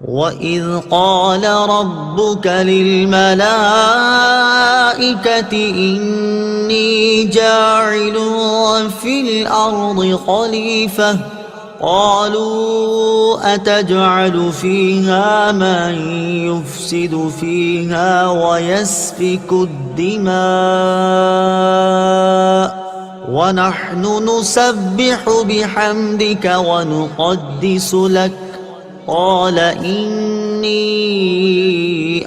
وَإِذْ قَالَ رَبُّكَ لِلْمَلَائِكَةِ إِنِّي جَاعِلٌ فِي الْأَرْضِ خَلِيفَةً قَالُوا أَتَجْعَلُ فِيهَا مَن يُفْسِدُ فِيهَا وَيَسْفِكُ الدِّمَاءَ وَنَحْنُ نُسَبِّحُ بِحَمْدِكَ وَنُقَدِّسُ لَكَ قال إني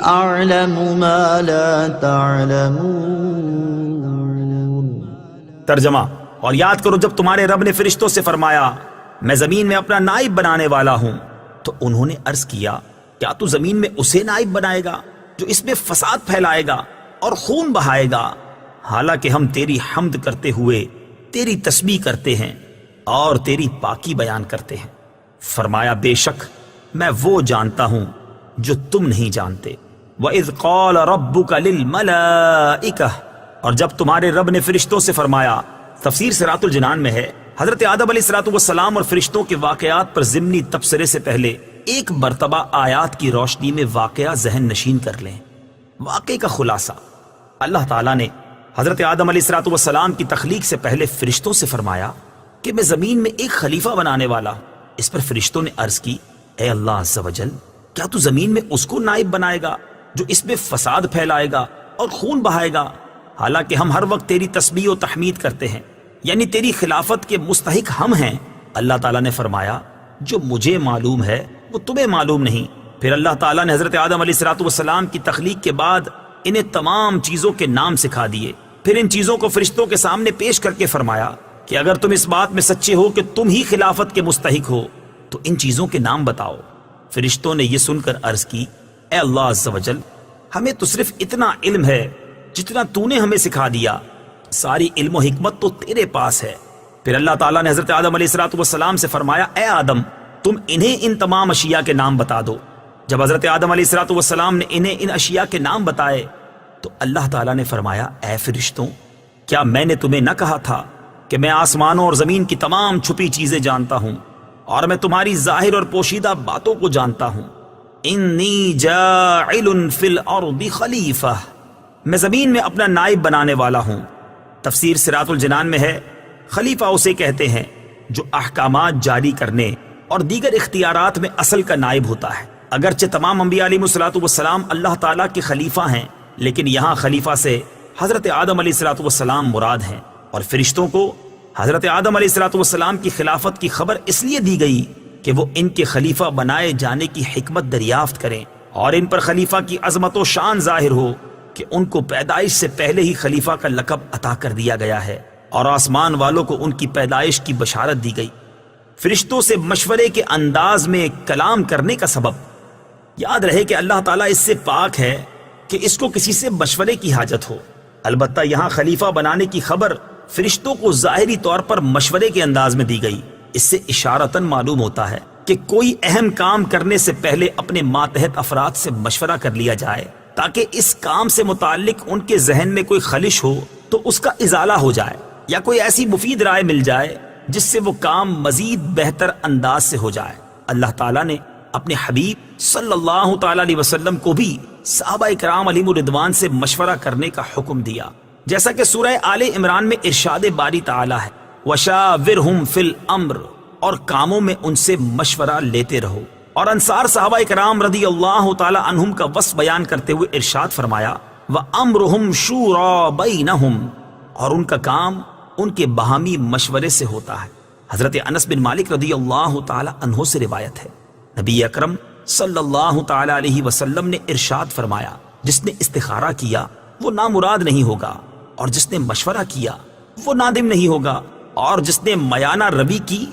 أعلم ما لا تعلمون۔ ترجمہ: اور یاد کرو جب تمہارے رب نے فرشتوں سے فرمایا میں زمین میں اپنا نائب بنانے والا ہوں، تو انہوں نے عرض کیا کیا تو زمین میں اسے نائب بنائے گا جو اس میں فساد پھیلائے گا اور خون بہائے گا، حالانکہ ہم تیری حمد کرتے ہوئے تیری تسبیح کرتے ہیں اور تیری پاکی بیان کرتے ہیں۔ فرمایا بے شک میں وہ جانتا ہوں جو تم نہیں جانتے۔ وَإِذْ قَالَ رَبُّكَ لِلْمَلَائِكَةِ، اور جب تمہارے رب نے فرشتوں سے فرمایا۔ تفسیر صراط الجنان میں ہے حضرت آدم علیہ السلام اور فرشتوں کے واقعات پر ضمنی تبصرے سے پہلے ایک مرتبہ آیات کی روشنی میں واقعہ ذہن نشین کر لیں۔ واقعے کا خلاصہ: اللہ تعالیٰ نے حضرت آدم علیہ السلام کی تخلیق سے پہلے فرشتوں سے فرمایا کہ میں زمین میں ایک خلیفہ بنانے والا ہوں۔ اس پر فرشتوں نے عرض کی اے اللہ عز و جل، کیا تو زمین میں اس کو نائب بنائے گا جو اس میں فساد پھیلائے گا اور خون بہائے گا، حالانکہ ہم ہر وقت تیری تسبیح و تحمید کرتے ہیں، یعنی تیری خلافت کے مستحق ہم ہیں۔ اللہ تعالیٰ نے فرمایا جو مجھے معلوم ہے وہ تمہیں معلوم نہیں۔ پھر اللہ تعالیٰ نے حضرت آدم علیہ السلام کی تخلیق کے بعد انہیں تمام چیزوں کے نام سکھا دیے، پھر ان چیزوں کو فرشتوں کے سامنے پیش کر کے فرمایا کہ اگر تم اس بات میں سچے ہو کہ تم ہی خلافت کے مستحق ہو تو ان چیزوں کے نام بتاؤ۔ فرشتوں نے یہ سن کر عرض کی اے اللہ عز و جل، ہمیں تو صرف اتنا علم ہے جتنا تو نے ہمیں سکھا دیا، ساری علم و حکمت تو تیرے پاس ہے۔ پھر اللہ تعالیٰ نے حضرت آدم علیہ السلام سے فرمایا اے آدم، تم انہیں ان تمام اشیاء کے نام بتا دو۔ جب حضرت آدم علیہ السلام نے انہیں ان اشیاء کے نام بتائے تو اللہ تعالیٰ نے فرمایا اے فرشتوں، کیا میں نے تمہیں نہ کہا تھا کہ میں آسمانوں اور زمین کی تمام چھپی چیزیں جانتا ہوں اور میں تمہاری ظاہر اور پوشیدہ باتوں کو جانتا ہوں۔ انی جاعل فی الارض خلیفہ، میں زمین میں اپنا نائب بنانے والا ہوں۔ تفسیر صراط الجنان میں ہے خلیفہ اسے کہتے ہیں جو احکامات جاری کرنے اور دیگر اختیارات میں اصل کا نائب ہوتا ہے۔ اگرچہ تمام انبیاء علیہ السلام اللہ تعالیٰ کے خلیفہ ہیں، لیکن یہاں خلیفہ سے حضرت آدم علیہ السلام مراد ہیں، اور فرشتوں کو حضرت آدم علیہ السلام کی خلافت کی خبر اس لیے دی گئی کہ وہ ان کے خلیفہ بنائے جانے کی حکمت دریافت کریں اور ان پر خلیفہ کی عظمت و شان ظاہر ہو کہ ان کو پیدائش سے پہلے ہی خلیفہ کا لقب عطا کر دیا گیا ہے اور آسمان والوں کو ان کی پیدائش کی بشارت دی گئی۔ فرشتوں سے مشورے کے انداز میں کلام کرنے کا سبب، یاد رہے کہ اللہ تعالیٰ اس سے پاک ہے کہ اس کو کسی سے مشورے کی حاجت ہو۔ البتہ یہاں خلیفہ بنانے کی خبر فرشتوں کو ظاہری طور پر مشورے کے انداز میں دی گئی۔ اس سے اشارتاً معلوم ہوتا ہے کہ کوئی اہم کام کرنے سے پہلے اپنے ماتحت افراد سے مشورہ کر لیا جائے تاکہ اس کام سے متعلق ان کے ذہن میں کوئی خلش ہو تو اس کا ازالہ ہو جائے، یا کوئی ایسی مفید رائے مل جائے جس سے وہ کام مزید بہتر انداز سے ہو جائے۔ اللہ تعالیٰ نے اپنے حبیب صلی اللہ تعالیٰ علیہ وسلم کو بھی صحابہ کرام علیہم الرضوان سے مشورہ کرنے کا حکم دیا، جیسا کہ سورہ آل عمران میں ارشاد باری تعالیٰ ہے وَشَاوِرْهُمْ فِي الْأَمْرِ، اور کاموں میں ان سے مشورہ لیتے رہو۔ اور انصار صحابہ کرام رضی اللہ تعالیٰ عنہم کا وصف بیان کرتے ہوئے ارشاد فرمایا وَأَمْرُهُمْ شُورَى بَيْنَهُمْ، اور ان کا کام ان کے باہمی مشورے سے ہوتا ہے۔ حضرت انس بن مالک رضی اللہ تعالیٰ عنہ سے روایت ہے نبی اکرم صلی اللہ تعالیٰ علیہ وسلم نے ارشاد فرمایا جس نے استخارہ کیا وہ نامراد نہیں ہوگا، اور جس نے مشورہ کیا وہ نادم نہیں ہوگا، اور جس نے میانہ روی کی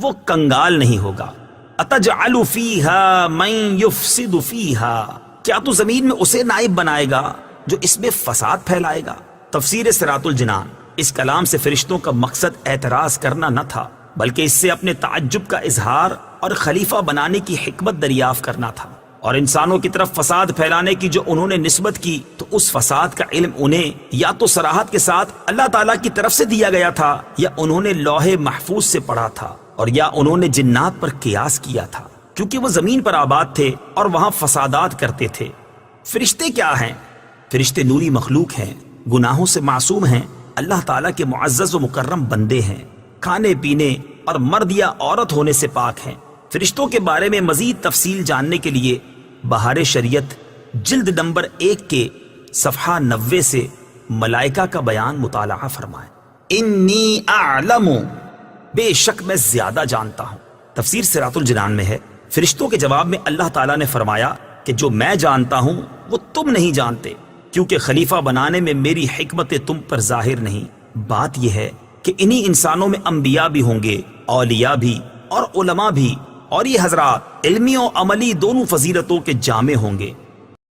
وہ کنگال نہیں ہوگا۔ اتجعل فیہا من یفسد فیہا، کیا تو زمین میں اسے نائب بنائے گا جو اس میں فساد پھیلائے گا۔ تفسیر صراط الجنان۔ اس کلام سے فرشتوں کا مقصد اعتراض کرنا نہ تھا، بلکہ اس سے اپنے تعجب کا اظہار اور خلیفہ بنانے کی حکمت دریافت کرنا تھا، اور انسانوں کی طرف فساد پھیلانے کی جو انہوں نے نسبت کی تو اس فساد کا علم انہیں یا تو صراحت کے ساتھ اللہ تعالیٰ کی طرف سے دیا گیا تھا، یا انہوں نے لوح محفوظ سے پڑھا تھا، اور یا انہوں نے جنات پر قیاس کیا تھا۔ کیونکہ وہ زمین پر آباد تھے اور وہاں فسادات کرتے تھے۔ فرشتے کیا ہیں؟ فرشتے نوری مخلوق ہیں، گناہوں سے معصوم ہیں، اللہ تعالیٰ کے معزز و مکرم بندے ہیں، کھانے پینے اور مرد یا عورت ہونے سے پاک ہیں۔ فرشتوں کے بارے میں مزید تفصیل جاننے کے لیے بہار شریعت جلد نمبر 1 کے صفحہ 90 سے ملائکہ کا بیان مطالعہ فرمائیں۔ انی اعلم، بے شک میں زیادہ جانتا ہوں۔ تفسیر صراط الجنان میں ہے، فرشتوں کے جواب میں اللہ تعالیٰ نے فرمایا کہ جو میں جانتا ہوں وہ تم نہیں جانتے، کیونکہ خلیفہ بنانے میں میری حکمت تم پر ظاہر نہیں۔ بات یہ ہے کہ انہی انسانوں میں انبیاء بھی ہوں گے، اولیاء بھی اور علماء بھی، اور یہ حضرات علمی و عملی دونوں فضیلتوں کے جامع ہوں گے۔